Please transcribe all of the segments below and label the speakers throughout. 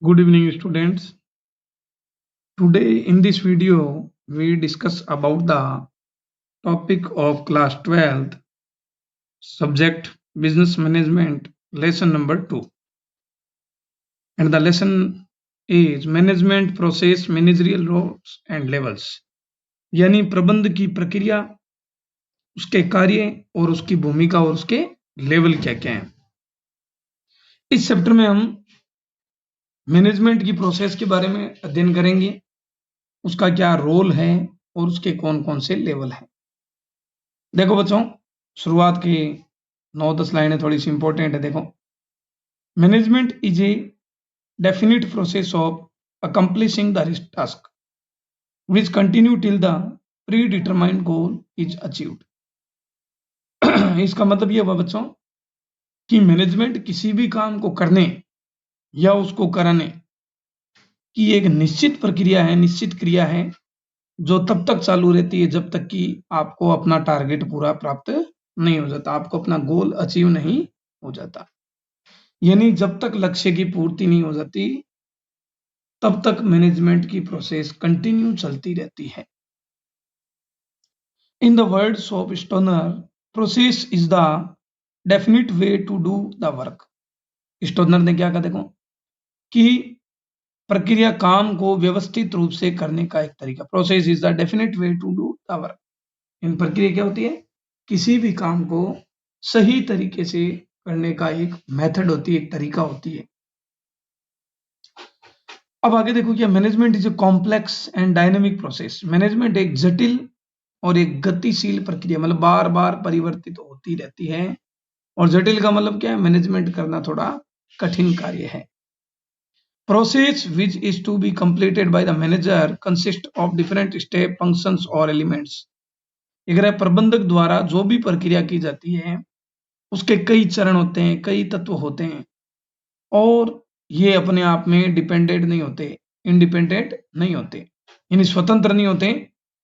Speaker 1: Good evening, students. Today in this video, we discuss about the topic of class 12th, subject business management, lesson number 2. And the lesson is management process, managerial roles and levels. यानी प्रबंध की प्रक्रिया, उसके कार्य और उसकी भूमिका और उसके लेवल क्या क्या हैं। इस चैप्टर में हम मैनेजमेंट की प्रोसेस के बारे में अध्ययन करेंगे, उसका क्या रोल है और उसके कौन कौन से लेवल हैं। देखो बच्चों, शुरुआत की 9-10 लाइनें थोड़ी सी इंपॉर्टेंट है। देखो, management is A definite process of accomplishing the task which continue till the pre determined goal is achieved. इसका मतलब ये हुआ बच्चों कि मैनेजमेंट किसी भी काम को करने या उसको कराने की एक निश्चित प्रक्रिया है, निश्चित क्रिया है, जो तब तक चालू रहती है जब तक कि आपको अपना टारगेट पूरा प्राप्त नहीं हो जाता, आपको अपना गोल अचीव नहीं हो जाता। यानी जब तक लक्ष्य की पूर्ति नहीं हो जाती तब तक मैनेजमेंट की प्रोसेस कंटिन्यू चलती रहती है। In the words of Stoner, process is the definite way to do the work. Stoner ने क्या कहा, देखो कि प्रक्रिया काम को व्यवस्थित रूप से करने का एक तरीका। Process is the definite way to do the work. इन प्रक्रिया क्या होती है, किसी भी काम को सही तरीके से करने का एक मेथड होती है, एक तरीका होती है। अब आगे देखो, क्या management is a complex and dynamic process. Management एक जटिल और एक गतिशील प्रक्रिया, मतलब बार बार परिवर्तित होती रहती है। और जटिल का मतलब क्या है, मैनेजमेंट करना थोड़ा कठिन कार्य है। Process which is to be completed by the manager consist of different step, functions और एलिमेंट्स। अगर प्रबंधक द्वारा जो भी प्रक्रिया की जाती है उसके कई चरण होते हैं, कई तत्व होते हैं, और ये अपने आप में डिपेंडेंट नहीं होते, इंडिपेंडेंट नहीं होते, यानी स्वतंत्र नहीं होते,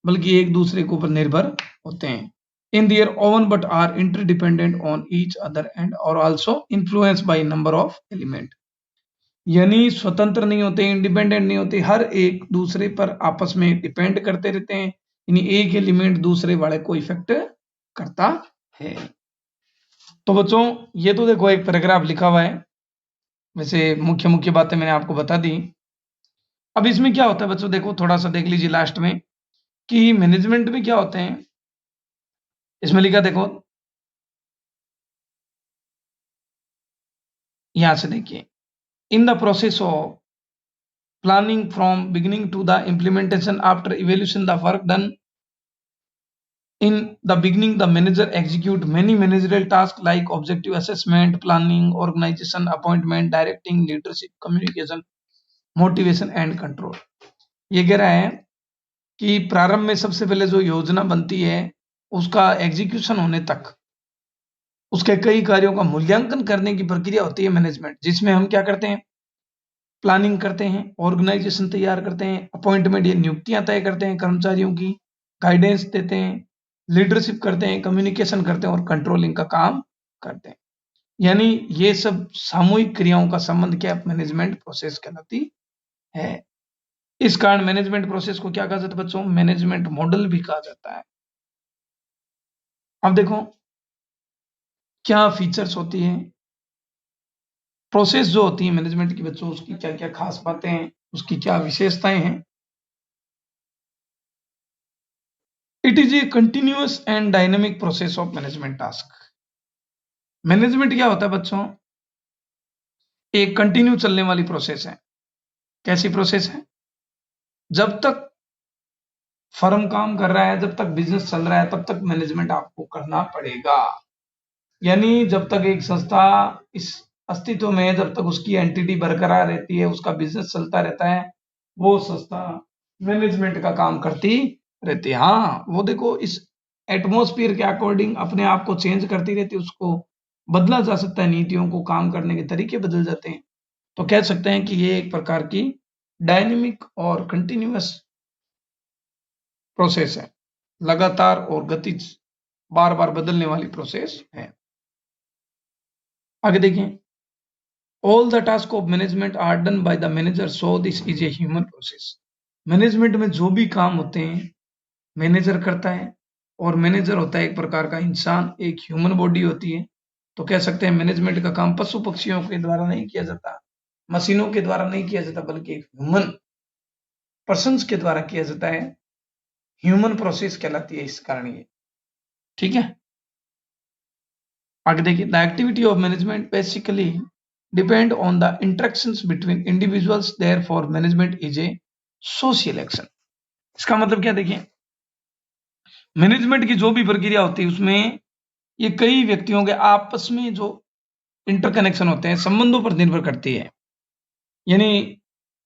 Speaker 1: बल्कि एक दूसरे के ऊपर निर्भर होते हैं। In their own but are interdependent on each other and और also influence by number of element. यानी स्वतंत्र नहीं होते, इंडिपेंडेंट नहीं होते, हर एक दूसरे पर आपस में डिपेंड करते रहते हैं, यानी एक एलिमेंट दूसरे वाले को इफेक्ट करता है। तो बच्चों, ये तो देखो एक पैराग्राफ लिखा हुआ है, वैसे मुख्य मुख्य बातें मैंने आपको बता दी। अब इसमें क्या होता है बच्चों, देखो थोड़ा सा देख लीजिए लास्ट में कि मैनेजमेंट में क्या होते हैं। इसमें लिखा देखो, यहां से देखिए, in the process of planning from beginning to the implementation after evaluation the work done in the beginning, the manager execute many managerial tasks like objective assessment, planning, organization, appointment, directing, leadership, communication, motivation and control। ये कह रहा है कि प्रारंभ में सबसे पहले जो योजना बनती है उसका एग्जीक्यूशन होने तक उसके कई कार्यों का मूल्यांकन करने की प्रक्रिया होती है मैनेजमेंट, जिसमें हम क्या करते हैं, प्लानिंग करते हैं, ऑर्गेनाइजेशन तैयार करते हैं, अपॉइंटमेंट या नियुक्तियां तय करते हैं कर्मचारियों की, गाइडेंस देते हैं, लीडरशिप करते हैं, कम्युनिकेशन करते हैं और कंट्रोलिंग का काम करते हैं। यानी ये सब सामूहिक क्रियाओं का संबंध क्या, मैनेजमेंट प्रोसेस कहलाती है। इस कारण मैनेजमेंट प्रोसेस को क्या कहा जाता है बच्चों, मैनेजमेंट मॉडल भी कहा जाता है। अब देखो क्या फीचर्स होती है प्रोसेस जो होती है मैनेजमेंट की बच्चों, उसकी क्या क्या खास बातें हैं, उसकी क्या विशेषताएं हैं। It is a continuous and dynamic process of management task. Management क्या होता है बच्चों, एक कंटिन्यू चलने वाली प्रोसेस है। कैसी प्रोसेस है, जब तक फर्म काम कर रहा है, जब तक बिजनेस चल रहा है, तब तक मैनेजमेंट आपको करना पड़ेगा। यानी जब तक एक संस्था इस अस्तित्व में है, जब तक उसकी एंटिटी बरकरार रहती है, उसका बिजनेस चलता रहता है, वो संस्था मैनेजमेंट का काम करती रहती है। हाँ, वो देखो इस एटमॉस्फेयर के अकॉर्डिंग अपने आप को चेंज करती रहती है, उसको बदला जा सकता है, नीतियों को, काम करने के तरीके बदल जाते हैं। तो कह सकते हैं कि ये एक प्रकार की डायनेमिक और कंटिन्यूअस प्रोसेस है, लगातार और गतिज बार बार बदलने वाली प्रोसेस है। आगे देखें, all the task of management are done by the manager, so this is a human process. Management में जो भी काम होते हैं मैनेजर करता है, और मैनेजर होता है एक प्रकार का इंसान, एक ह्यूमन बॉडी होती है। तो कह सकते हैं मैनेजमेंट का काम पशु पक्षियों के द्वारा नहीं किया जाता, मशीनों के द्वारा नहीं किया जाता, बल्कि एक ह्यूमन पर्सन्स के द्वारा किया जाता है। ह्यूमन प्रोसेस कहलाती है इस कारण ये। ठीक है, आगे देखिए, the activity of management basically depend on the interactions between individuals, therefore management is a social action. इसका मतलब क्या, देखिए मैनेजमेंट की जो भी प्रक्रिया होती है उसमें ये कई व्यक्तियों के आपस में जो इंटरकनेक्शन होते हैं, संबंधों पर निर्भर करती है। यानी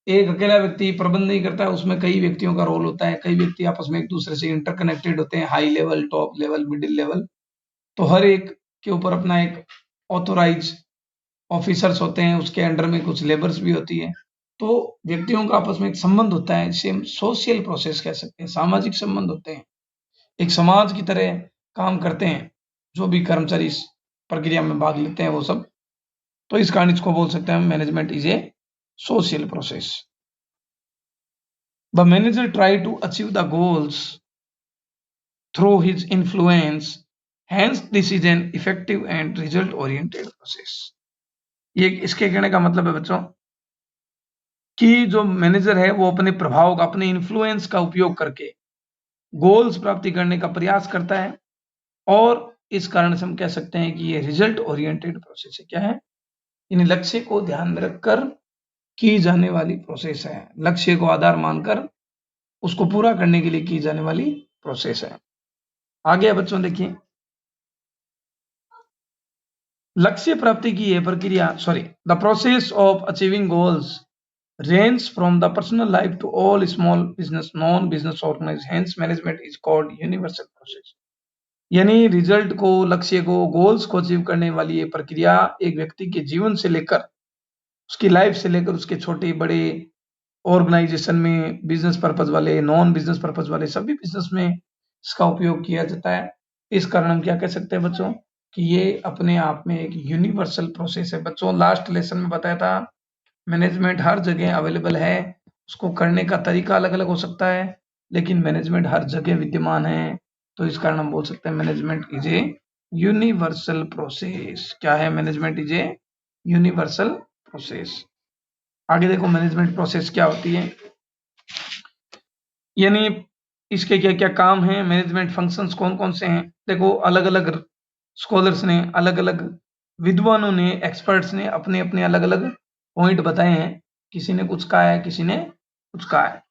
Speaker 1: एक अकेला व्यक्ति प्रबंध नहीं करता है, उसमें कई व्यक्तियों का रोल होता है, कई व्यक्ति आपस में एक दूसरे से इंटरकनेक्टेड होते हैं, high level, top level, middle level. तो हर एक के ऊपर अपना एक ऑथोराइज ऑफिसर्स होते हैं, उसके अंडर में कुछ लेबर्स भी होती है। तो व्यक्तियों का आपस में एक संबंध होता है, जिसे हम सोशल प्रोसेस कह सकते हैं, सामाजिक संबंध होते हैं, एक समाज की तरह काम करते हैं जो भी कर्मचारी इस प्रक्रिया में भाग लेते हैं वो सब। तो इस कारण इसको बोल सकते हैं management is a social process. The manager try to achieve the goals through his influence, hence this is an effective and result oriented process. ये इसके कहने का मतलब है बच्चों कि जो मैनेजर है वो अपने प्रभाव का, अपने इन्फ्लुएंस का उपयोग करके गोल्स प्राप्ति करने का प्रयास करता है, और इस कारण से हम कह सकते हैं कि ये रिजल्ट ओरिएंटेड प्रोसेस है। क्या है, इन लक्ष्य को ध्यान में रखकर की जाने वाली प्रोसेस है, लक्ष्य को आधार मानकर उसको पूरा करने के लिए की जाने वाली प्रोसेस है। आगे बच्चों देखिए, लक्ष्य प्राप्ति की यह प्रक्रिया, the process of achieving goals range from the personal life to all small business, non-business organized, hence management is called universal process। यानी रिजल्ट को, लक्ष्य को, गोल्स को अचीव करने वाली ये प्रक्रिया एक व्यक्ति के जीवन से लेकर, उसकी लाइफ से लेकर, उसके छोटे बड़े ऑर्गेनाइजेशन में, बिजनेस पर्पज वाले, नॉन बिजनेस पर्पज वाले, सभी बिजनेस में इसका उपयोग किया जाता है। इस कारण हम क्या कह सकते हैं बच्चों कि ये अपने आप में एक यूनिवर्सल प्रोसेस है। बच्चों लास्ट लेसन में बताया था मैनेजमेंट हर जगह अवेलेबल है, उसको करने का तरीका अलग अलग हो सकता है, लेकिन मैनेजमेंट हर जगह विद्यमान है। तो इस कारण हम बोल सकते हैं management is a universal process. क्या है, management is a universal process. आगे देखो मैनेजमेंट प्रोसेस क्या होती है, यानी इसके क्या क्या काम हैं, मैनेजमेंट फंक्शंस कौन कौन से हैं। देखो अलग अलग स्कॉलर्स ने, अलग अलग विद्वानों ने, एक्सपर्ट्स ने अपने अपने अलग अलग पॉइंट बताए हैं, किसी ने कुछ कहा है, किसी ने कुछ कहा है।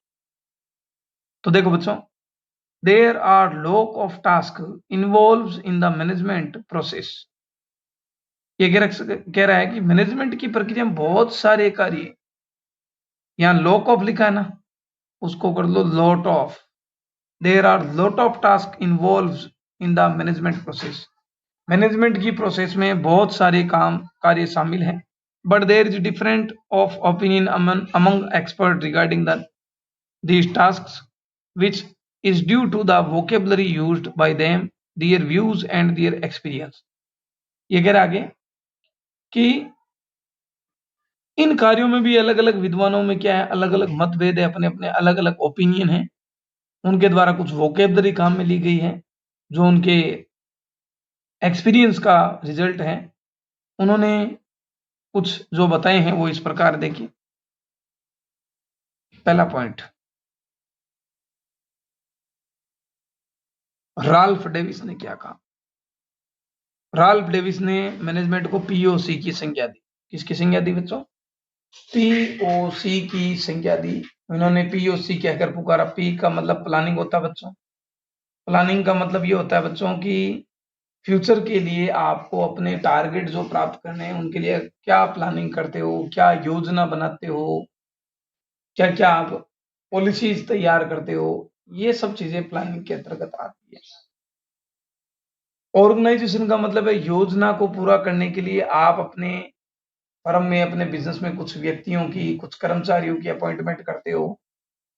Speaker 1: तो देखो बच्चों, there are lot of task involves in the management process. ये कह रहा है कि मैनेजमेंट की प्रक्रिया में बहुत सारे कार्य, यहां लॉट ऑफ लिखा है ना, उसको कर लो lot of. There are lot of task involves in the management process. Management की प्रोसेस में बहुत सारे काम, कार्य शामिल हैं, but there is different of opinion among experts regarding these tasks, which is due to the vocabulary used by them, their views and their experience। ये कह रहा आगे कि इन कार्यों में भी अलग अलग विद्वानों में क्या है, अलग अलग मतभेद है, अपने अपने अलग अलग ओपिनियन है, उनके द्वारा कुछ वोकेबलरी काम में ली गई है जो उनके एक्सपीरियंस का रिजल्ट है। उन्होंने कुछ जो बताए हैं वो इस प्रकार देखिए। पहला पॉइंट, राल्फ डेविस ने क्या कहा। राल्फ डेविस ने मैनेजमेंट को पीओसी की संज्ञा दी। किसकी संज्ञा दी बच्चों, पीओसी की संज्ञा दी। इन्होंने पीओसी कहकर पुकारा। पी का मतलब प्लानिंग होता है बच्चों। प्लानिंग का मतलब ये होता है बच्चों कि फ्यूचर के लिए आपको अपने टारगेट जो प्राप्त करने हैं उनके लिए क्या प्लानिंग करते हो, क्या योजना बनाते हो, क्या क्या आप पॉलिसीज तैयार करते हो, ये सब चीजें प्लानिंग के अंतर्गत आती है। ऑर्गेनाइजेशन का मतलब है योजना को पूरा करने के लिए आप अपने फर्म में, अपने बिजनेस में कुछ व्यक्तियों की, कुछ कर्मचारियों की अपॉइंटमेंट करते हो,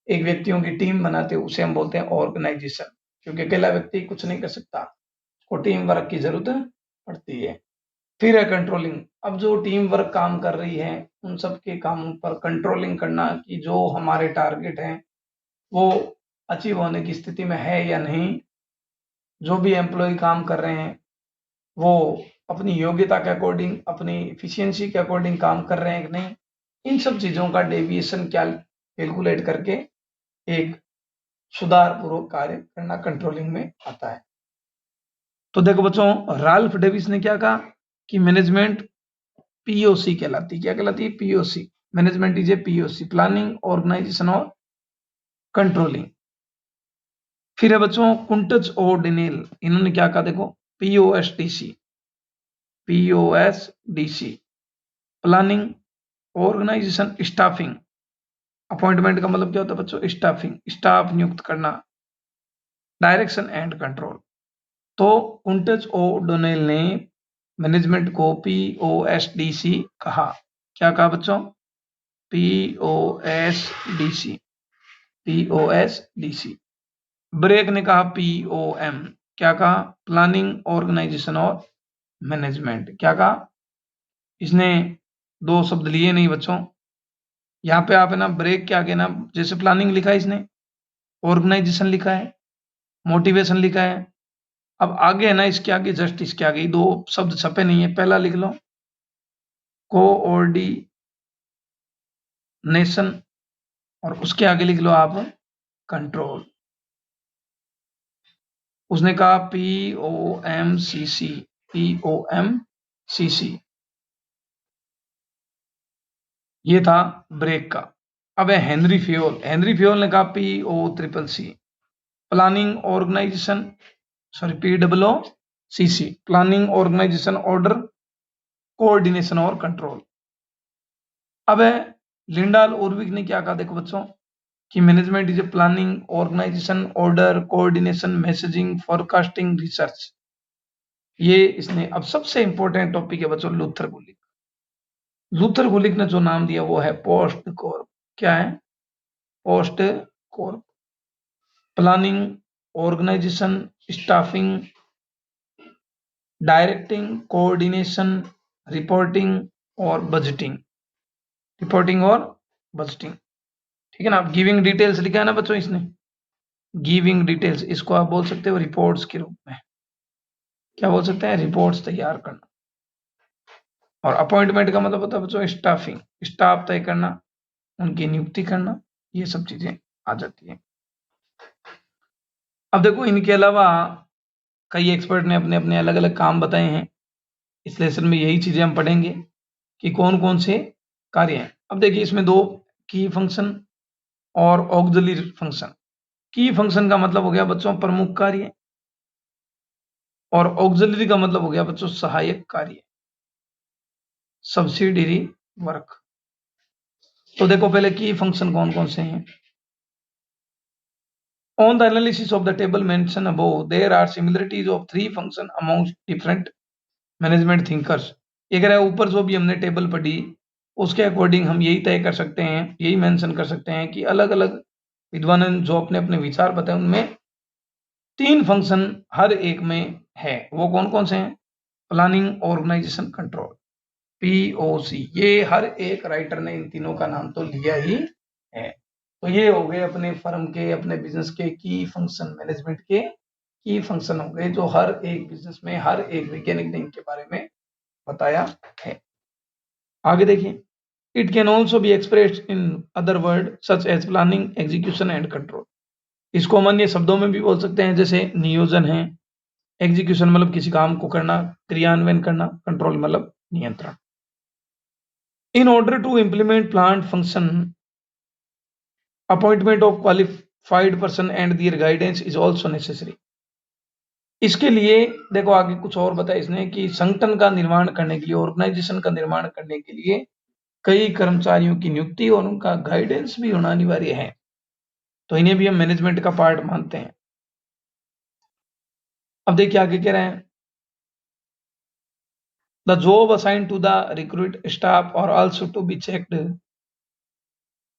Speaker 1: एक व्यक्तियों की टीम बनाते हो, उसे हम बोलते हैं ऑर्गेनाइजेशन। क्योंकि अकेला व्यक्ति कुछ नहीं कर सकता, उसको टीम वर्क की जरूरत पड़ती है। फिर है कंट्रोलिंग। अब जो टीम वर्क काम कर रही है उन सब के कामों पर कंट्रोलिंग करना कि जो हमारे टारगेट हैं वो अचीव होने की स्थिति में है या नहीं, जो भी एम्प्लॉय काम कर रहे हैं वो अपनी योग्यता के अकॉर्डिंग, अपनी एफिशिएंसी के अकॉर्डिंग काम कर रहे हैं कि नहीं, इन सब चीजों का डेविएशन क्या कैलकुलेट करके एक सुधार पूर्वक कार्य करना कंट्रोलिंग में आता है। तो देखो बच्चों, राल्फ डेविस ने क्या कहा कि मैनेजमेंट पीओसी कहलाती है। क्या कहलाती है? POC. Management is a POC, planning, organisation और कंट्रोलिंग। फिर है बच्चों कुंटज और डिनेल, इन्होंने क्या कहा देखो, पीओएसडीसी। पीओएसडीसी प्लानिंग, ऑर्गेनाइजेशन, स्टाफिंग। अपॉइंटमेंट का मतलब क्या होता है बच्चों? स्टाफिंग, स्टाफ नियुक्त करना, डायरेक्शन एंड कंट्रोल। तो कुंटज और डोनेल ने मैनेजमेंट को पीओएसडीसी कहा। क्या कहा बच्चों? पीओएसडीसी, पीओएसडीसी। ब्रेक ने कहा पीओएम। क्या कहा? प्लानिंग, ऑर्गेनाइजेशन और मैनेजमेंट। क्या कहा? इसने दो शब्द लिए नहीं बच्चों, यहाँ पे आप है ना ब्रेक के आगे ना जैसे प्लानिंग लिखा है इसने, ऑर्गेनाइजेशन लिखा है, मोटिवेशन लिखा है, अब आगे है ना इसके आगे, जस्ट इसके आगे दो शब्द छपे नहीं है, पहला लिख लो कोऑर्डिनेशन और उसके आगे लिख लो आप कंट्रोल। उसने कहा पीओएमसीसी, पीओएमसीसी, ये था ब्रेक का। अब है हेनरी फ्योल। हेनरी फ्योल ने कहा PO triple C, planning, organisation, sorry PW CC, planning, organisation, order, coordination और कंट्रोल। अब है लिंडाल ओरविक ने क्या कहा देखो बच्चों कि management is a planning, organisation, order, coordination, messaging, forecasting, research. ये इसने, अब सबसे इंपॉर्टेंट टॉपिक है बच्चों लूथर गुलिक। लूथर गुलिक ने जो नाम दिया वो है पोस्ट कॉर्प। क्या है? POSDCORB. Planning, organisation, staffing, directing, coordination, reporting और बजटिंग। रिपोर्टिंग और बजटिंग, ठीक है ना। अब गिविंग डिटेल्स लिखा है ना बच्चों इसने, गिविंग डिटेल्स, इसको आप बोल सकते हो रिपोर्ट्स के रूप में। क्या बोल सकते हैं? रिपोर्ट्स तैयार करना। और अपॉइंटमेंट का मतलब होता है बच्चों स्टाफिंग, स्टाफ तय करना, उनकी नियुक्ति करना, ये सब चीजें आ जाती है। अब देखो इनके अलावा कई एक्सपर्ट ने अपने अपने अलग अलग काम बताए हैं। इस लेसन में यही चीजें हम पढ़ेंगे कि कौन कौन से कार्य हैं। अब देखिए इसमें दो की फंक्शन और ऑक्सिलरी फंक्शन। की फंक्शन का मतलब हो गया बच्चों प्रमुख कार्य, और ऑक्सिलरी का मतलब हो गया बच्चों सहायक कार्य, सब्सिडियरी वर्क। तो देखो पहले की फंक्शन कौन कौन से हैं। On the analysis of the table mentioned above, there are similarities of three functions amongst different management thinkers. ये कह रहा है ऊपर जो भी हमने टेबल पढ़ी उसके अकॉर्डिंग हम यही तय कर सकते हैं, यही मेंशन कर सकते हैं कि अलग अलग विद्वान जो अपने अपने विचार बताए उनमें तीन फंक्शन हर एक में है। वो कौन कौन से हैं? Planning, organisation, control, POC. ये हर एक राइटर ने इन तीनों का नाम तो लिया ही है। तो ये हो गए अपने फर्म के, अपने बिजनेस के की फंक्शन, मैनेजमेंट के की फंक्शन हो गए जो हर एक बिजनेस में, हर एक वैज्ञानिक ने इनके बारे में बताया है। आगे देखिए, it can also be expressed in other word such as planning, execution and control. इसको हम अन्य शब्दों में भी बोल सकते हैं, जैसे नियोजन है, एग्जीक्यूशन मतलब किसी काम को करना, क्रियान्वयन करना, कंट्रोल मतलब नियंत्रण। In order to implement planned function, appointment of qualified person and their guidance is also necessary. इसके लिए देखो आगे कुछ और बताया इसने कि संगठन का निर्माण करने के लिए, ऑर्गेनाइजेशन का निर्माण करने के लिए कई कर्मचारियों की नियुक्ति और उनका गाइडेंस भी होना अनिवार्य है। तो इन्हें भी हम मैनेजमेंट का पार्ट मानते हैं। अब देखिए आगे कह रहे हैं, the job assigned to the recruit staff और आल्सो टू बी चेक्ड।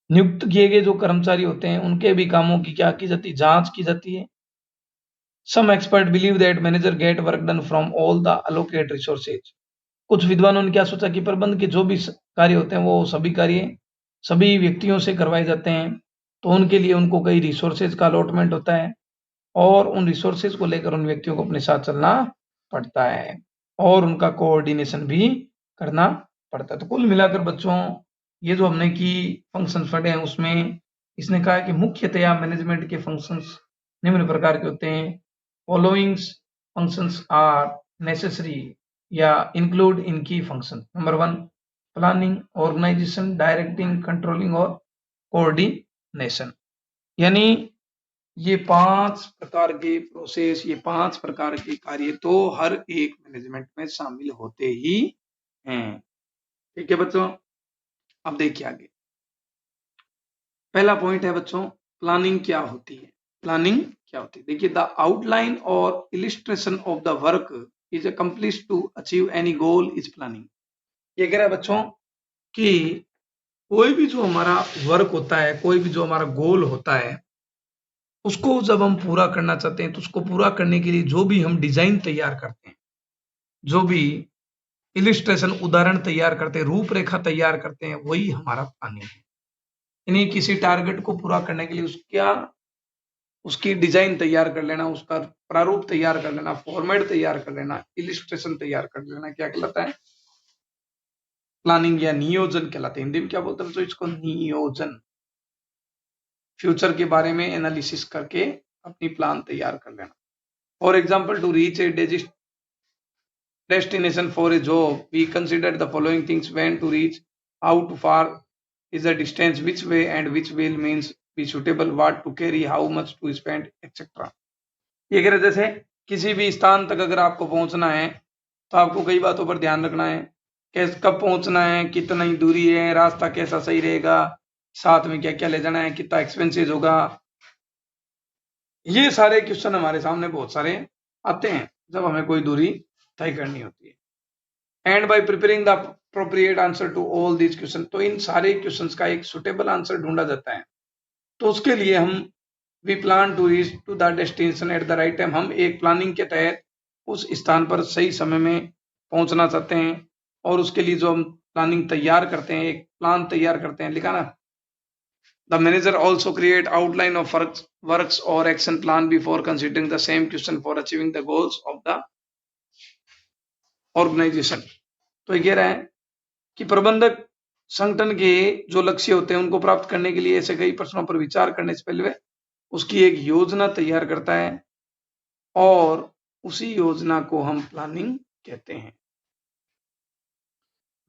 Speaker 1: नियुक्त किए गए जो कर्मचारी होते हैं उनके भी कामों की क्या की जाती है? जांच की जाती है। Some experts believe that manager get work done from all the allocated resources. कुछ विद्वानों ने क्या सोचा कि प्रबंध के जो भी कार्य होते हैं वो सभी कार्य सभी व्यक्तियों से करवाए जाते हैं, तो उनके लिए उनको कई रिसोर्सेज का अलॉटमेंट होता है और उन रिसोर्सेज को लेकर उन व्यक्तियों को अपने साथ चलना पड़ता है और उनका कोऑर्डिनेशन भी करना पड़ता है। तो कुल मिलाकर बच्चों ये जो हमने की फंक्शंस पढ़े हैं उसमें इसने कहा है कि मुख्यतया मैनेजमेंट के फंक्शंस निम्न प्रकार के होते हैं। फॉलोइंग्स फंक्शंस आर नेसेसरी या include in key function. Number 1 planning, organisation, directing, controlling और कोऑर्डिनेशन। यानी ये 5 प्रकार के प्रोसेस, ये 5 प्रकार के कार्य तो हर एक मैनेजमेंट में शामिल होते ही हैं। ठीक है बच्चों, अब देखिए आगे। पहला पॉइंट है बच्चों, प्लानिंग क्या होती है। प्लानिंग क्या होती है, देखिए द आउटलाइन और illustration of the work is accomplished to achieve any goal is planning. ये कह रहा है बच्चों कि कोई भी जो हमारा वर्क होता है, कोई भी जो हमारा गोल होता है, उसको जब हम पूरा करना चाहते हैं तो उसको पूरा करने के लिए जो भी हम डिजाइन तैयार करते हैं, जो भी इलिस्ट्रेशन उदाहरण तैयार करते हैं, रूपरेखा तैयार करते हैं, वही हमारा प्लानिंग है। यानी किसी टारगेट को पूरा करने के लिए उसकी डिजाइन तैयार कर लेना, उसका प्रारूप तैयार कर लेना, फॉर्मेट तैयार कर लेना, इलिस्ट्रेशन तैयार कर लेना, क्या कहलाता है, प्लानिंग या नियोजन कहलाता है। हिंदी में क्या बोलते हैं तो इसको नियोजन। फ्यूचर के बारे में एनालिसिस करके अपनी प्लान तैयार कर लेना। For example, to reach a destination for a job, we consider the following things: when to reach, how far is the distance, which way and which will means be suitable, what to carry, how much to spend, etc. ये कह रहे जैसे किसी भी स्थान तक अगर आपको पहुंचना है तो आपको कई बातों पर ध्यान रखना है, कैसे कब पहुंचना है, कितना ही दूरी है, रास्ता कैसा सही रहेगा, साथ में क्या क्या ले जाना है, कितना एक्सपेंसिव होगा। ये सारे क्वेश्चन हमारे सामने बहुत सारे आते हैं जब हमें कोई दूरी तय करनी होती है। And by preparing the appropriate answer to all these question, तो इन सारे क्वेश्चंस का एक सुटेबल आंसर ढूंढा जाता है। तो उसके लिए हम we plan to reach to the destination at the right time, हम एक प्लानिंग के तहत उस स्थान पर सही समय में पहुंचना चाहते हैं और उसके लिए जो हम प्लानिंग तैयार करते हैं, एक प्लान तैयार करते हैं, लिखा ना। The manager also create outline of works और action plan before considering the same question for achieving the goals of the organisation. तो ये कह रहा है कि प्रबंधक संगठन के जो लक्ष्य होते हैं उनको प्राप्त करने के लिए ऐसे कई प्रश्नों पर विचार करने से पहले उसकी एक योजना तैयार करता है और उसी योजना को हम प्लानिंग कहते हैं।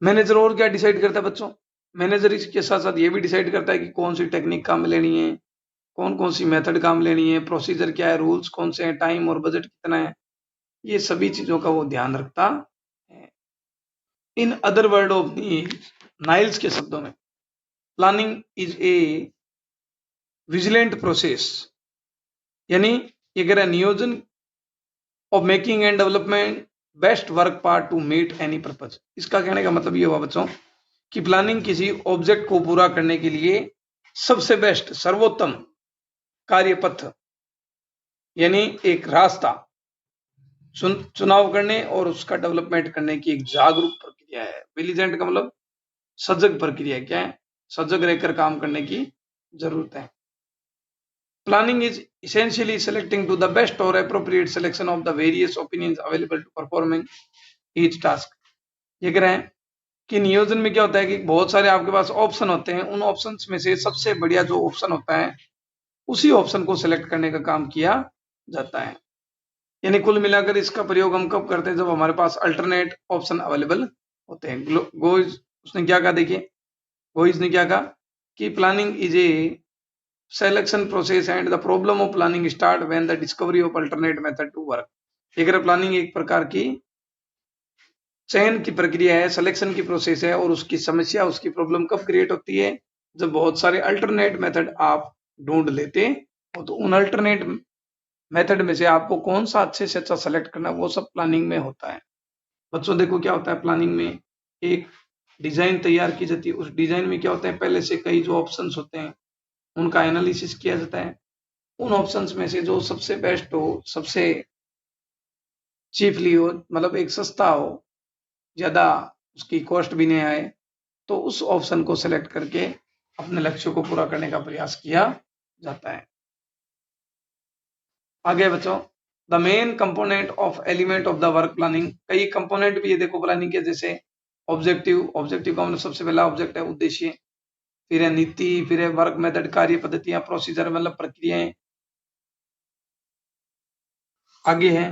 Speaker 1: मैनेजर और क्या डिसाइड करता है बच्चों, मैनेजर इसके साथ साथ ये भी डिसाइड करता है कि कौन सी टेक्निक काम लेनी है, कौन कौन सी मेथड काम लेनी है, प्रोसीजर क्या है, रूल्स कौन से हैं, टाइम और बजट कितना है, ये सभी चीजों का वो ध्यान रखता है। In other word of Niles के शब्दों में, planning is a vigilant process, यानी ये कह रहा है नियोजन of making and development best work part to meet any purpose. इसका कहने का मतलब ये हुआ बच्चों कि प्लानिंग किसी ऑब्जेक्ट को पूरा करने के लिए सबसे बेस्ट, सर्वोत्तम कार्यपथ यानी एक रास्ता चुनाव करने और उसका डेवलपमेंट करने की एक जागरूक प्रक्रिया है। विजिलेंट का मतलब सजग प्रक्रिया, क्या है, सजग रहकर काम करने की जरूरत है। Planning is essentially selecting to the best or appropriate selection of the various opinions available to performing each task। ये कह रहे हैं कि नियोजन में क्या होता है कि बहुत सारे आपके पास ऑप्शन होते हैं, उन ऑप्शंस में से सबसे बढ़िया जो ऑप्शन होता है उसी ऑप्शन को सिलेक्ट करने का काम किया जाता है। यानी कुल मिलाकर इसका प्रयोग हम कब करते हैं, जब हमारे पास अल्टरनेट ऑप्शन अवेलेबल होते हैं। गोइज उसने क्या कहा, देखिए गोइज ने क्या कहा कि planning is A selection process and the problem of planning start when the discovery of alternate method to work। अगर प्लानिंग एक प्रकार की चयन की प्रक्रिया है, सिलेक्शन की प्रोसेस है और उसकी समस्या, उसकी प्रॉब्लम कब क्रिएट होती है, जब बहुत सारे अल्टरनेट मेथड आप ढूंढ लेते हो। तो उन अल्टरनेट मेथड में से आपको कौन सा अच्छे से अच्छा सेलेक्ट करना, वो सब प्लानिंग में होता है। बच्चों देखो क्या होता है, प्लानिंग में एक डिजाइन तैयार की जाती है, उस डिजाइन में क्या होता है, पहले से कई जो ऑप्शंस होते हैं उनका एनालिसिस किया जाता है, उन ऑप्शंस में से जो सबसे बेस्ट हो, सबसे चीपली हो, मतलब एक सस्ता हो, ज़्यादा उसकी कॉस्ट भी नहीं आए, तो उस ऑप्शन को सेलेक्ट करके अपने लक्ष्यों को पूरा करने का प्रयास किया जाता है। आगे बच्चों, the main component of element of the work planning, कई कंपोनेंट भी ये देखो प्लानिंग के, जैसे ऑब्जेक्टिव का मतलब सबसे पहला ऑब्जेक्ट है उद्देश्य, फिर है नीति, फिर है वर्क मेथड कार्य पद्धतियां, प्रोसीजर मतलब प्रक्रियाएं, आगे है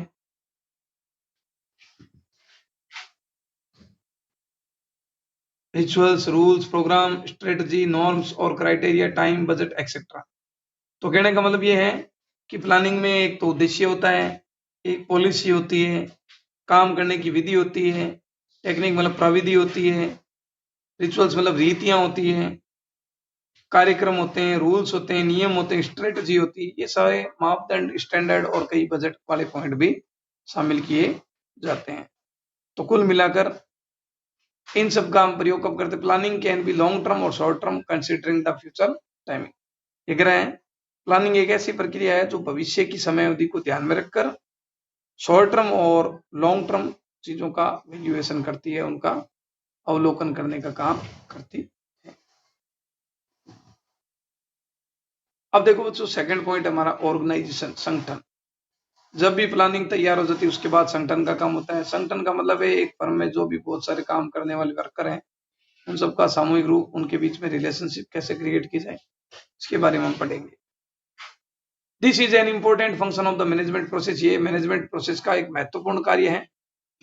Speaker 1: rituals, rules, programme, strategy, norms और क्राइटेरिया, टाइम, बजट एक्सेट्रा। तो कहने का मतलब ये है कि प्लानिंग में एक तो उद्देश्य होता है, एक पॉलिसी होती है, काम करने की विधि होती है, टेक्निक मतलब प्रविधि होती है, रिचुअल्स मतलब रीतियां होती हैं, कार्यक्रम होते हैं, रूल्स होते हैं, नियम होते हैं, स्ट्रेटजी होती है, ये सारे मापदंड, स्टैंडर्ड और कई बजट वाले पॉइंट भी शामिल किए जाते हैं। तो कुल मिलाकर इन सब का हम प्रयोग कब करते? Planning can be long term और short term considering the future timing. ये कह रहे हैं प्लानिंग एक ऐसी प्रक्रिया है जो भविष्य की समय अवधि को ध्यान में रखकर शॉर्ट टर्म और लॉन्ग टर्म चीजों का वैल्यूएशन करती है, उनका अवलोकन करने का काम करती है। अब देखो बच्चों, सेकंड पॉइंट हमारा ऑर्गेनाइजेशन, संगठन। जब भी प्लानिंग तैयार हो जाती है उसके बाद संगठन का काम होता है। संगठन का मतलब है एक फर्म में जो भी बहुत सारे काम करने वाले वर्कर हैं, उन सबका सामूहिक रूप, उनके बीच में रिलेशनशिप कैसे क्रिएट की जाए, इसके बारे में हम पढ़ेंगे। This is an important function of the management process. ये मैनेजमेंट प्रोसेस का एक महत्वपूर्ण कार्य है।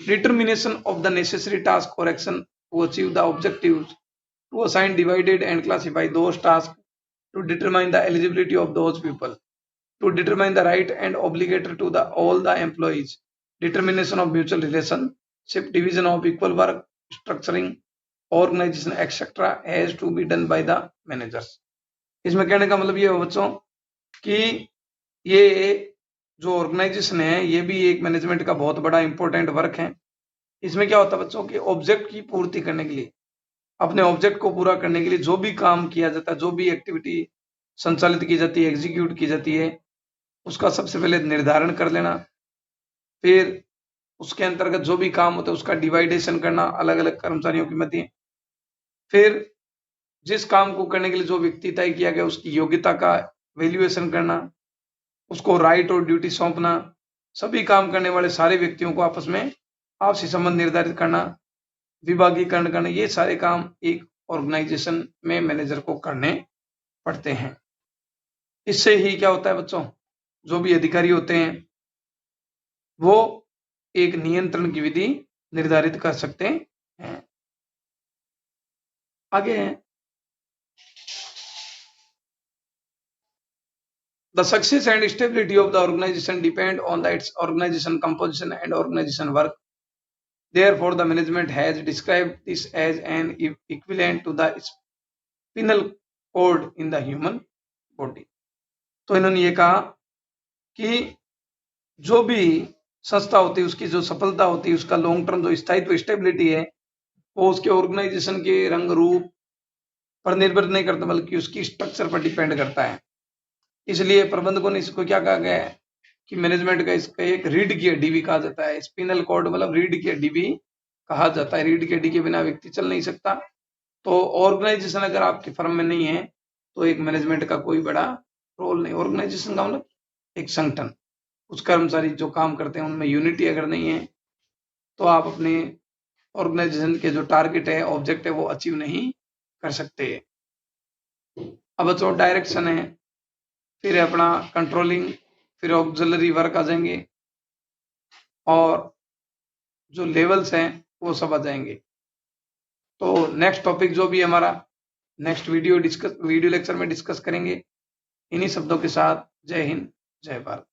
Speaker 1: Determination of the necessary task और action to achieve the objectives, to assign, divided and classify those task, to determine the eligibility of those people, to determine the right and obligatory to the all the employees, determination of mutual relationship, division of equal work, structuring, organization, etc. has to be done by the managers। इसमें कहने का मतलब ये है बच्चों कि ये जो ऑर्गेनाइजेशन है ये भी एक मैनेजमेंट का बहुत बड़ा इंपॉर्टेंट वर्क है। इसमें क्या होता है बच्चों कि ऑब्जेक्ट की पूर्ति करने के लिए, अपने ऑब्जेक्ट को पूरा करने के लिए जो भी काम किया जाता है, जो भी एक्टिविटी संचालित की जाती है, एग्जीक्यूट की जाती है, उसका सबसे पहले निर्धारण कर लेना, फिर उसके अंतर्गत जो भी काम होता है उसका डिवाइडेशन करना अलग अलग कर्मचारियों के मध्य, फिर जिस काम को करने के लिए जो व्यक्ति तय किया गया उसकी योग्यता का वैल्यूएशन करना, उसको राइट और ड्यूटी सौंपना, सभी काम करने वाले सारे व्यक्तियों को आपस में आपसी संबंध निर्धारित करना, विभागीकरण करना, ये सारे काम एक ऑर्गेनाइजेशन में मैनेजर को करने पड़ते हैं। इससे ही क्या होता है बच्चों, जो भी अधिकारी होते हैं वो एक नियंत्रण की विधि निर्धारित कर सकते हैं। आगे है the success and stability of the organisation depend on the its organisation composition and organisation work. Therefore, the management has described this as an equivalent to the spinal cord in the human body। तो इन्होंने ये कहा कि जो भी संस्था होती है उसकी जो सफलता होती है, उसका लॉन्ग टर्म जो स्थायित्व, स्टेबिलिटी है, वो उसके ऑर्गेनाइजेशन के रंग रूप पर निर्भर नहीं करता बल्कि उसकी स्ट्रक्चर पर डिपेंड करता है। इसलिए प्रबंधकों ने इसको क्या कहा गया है कि मैनेजमेंट का इसका एक रीढ़ की हड्डी भी कहा जाता है। स्पिनल कॉर्ड मतलब रीढ़ की हड्डी भी कहा जाता है। रीढ़ की हड्डी के बिना व्यक्ति चल नहीं सकता। तो ऑर्गेनाइजेशन अगर आपकी फर्म में नहीं है तो एक मैनेजमेंट का कोई बड़ा रोल नहीं। ऑर्गेनाइजेशन का मतलब एक संगठन, कुछ कर्मचारी जो काम करते हैं उनमें यूनिटी अगर नहीं है तो आप अपने ऑर्गेनाइजेशन के जो टारगेट है, ऑब्जेक्ट है, वो अचीव नहीं कर सकते। अब बच्चों डायरेक्शन है, फिर अपना कंट्रोलिंग, फिर ऑक्सिलरी वर्क आ जाएंगे और जो लेवल्स हैं वो सब आ जाएंगे। तो नेक्स्ट टॉपिक जो भी हमारा नेक्स्ट वीडियो लेक्चर में डिस्कस करेंगे। इन्हीं शब्दों के साथ जय हिंद, जय भारत।